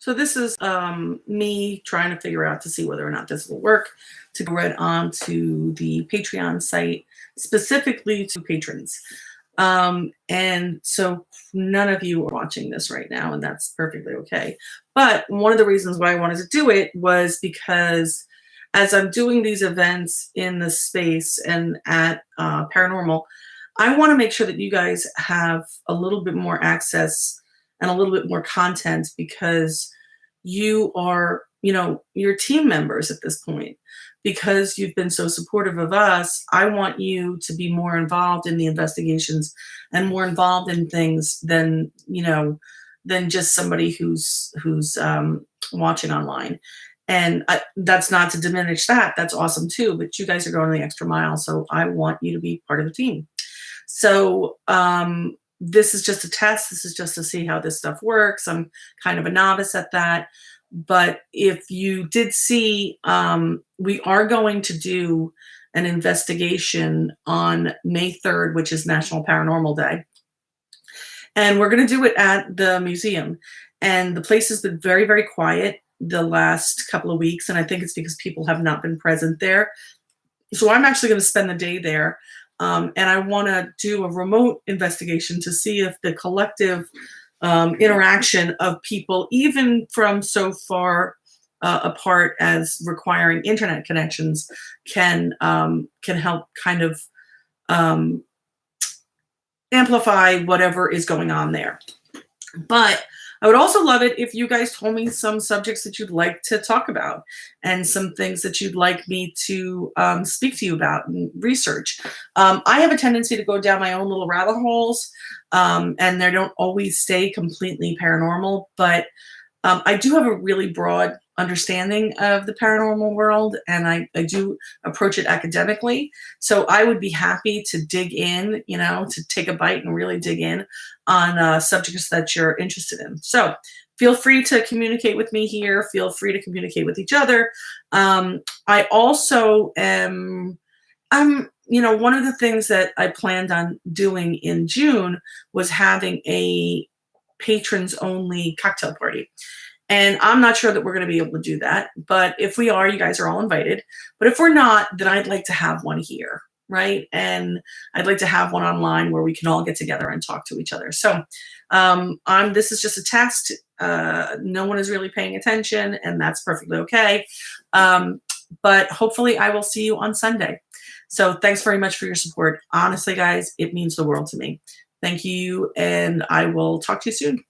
So this is me trying to figure out to see whether or not this will work to go right on to the Patreon site, specifically to patrons. And so none of you are watching this right now, and that's perfectly okay. But one of the reasons why I wanted to do it was because as I'm doing these events in the space and at Paranormal, I want to make sure that you guys have a little bit more access and a little bit more content because you are, your team members at this point. Because you've been so supportive of us, I want you to be more involved in the investigations and more involved in things than, than just somebody who's watching online. And that's not to diminish that. That's awesome too. But you guys are going the extra mile. So I want you to be part of the team. So this is just a test. This is just to see how this stuff works. I'm kind of a novice at that. But if you did see, we are going to do an investigation on May 3rd, which is National Paranormal Day. And we're going to do it at the museum. And the place has been very, very quiet the last couple of weeks. And I think it's because people have not been present there. So I'm actually going to spend the day there. And I want to do a remote investigation to see if the collective interaction of people, even from so far apart as requiring internet connections, can help kind of amplify whatever is going on there. But I would also love it if you guys told me some subjects that you'd like to talk about and some things that you'd like me to speak to you about and research. I have a tendency to go down my own little rabbit holes, and they don't always stay completely paranormal, but I do have a really broad understanding of the paranormal world, and I do approach it academically. So I would be happy to dig in, to take a bite and really dig in on subjects that you're interested in. So feel free to communicate with me here. Feel free to communicate with each other. I also am, one of the things that I planned on doing in June was having a patrons only cocktail party. And I'm not sure that we're going to be able to do that. But if we are, you guys are all invited. But if we're not, then I'd like to have one here, right? And I'd like to have one online where we can all get together and talk to each other. So this is just a test. No one is really paying attention, and that's perfectly okay. But hopefully I will see you on Sunday. So thanks very much for your support. Honestly, guys, it means the world to me. Thank you, and I will talk to you soon.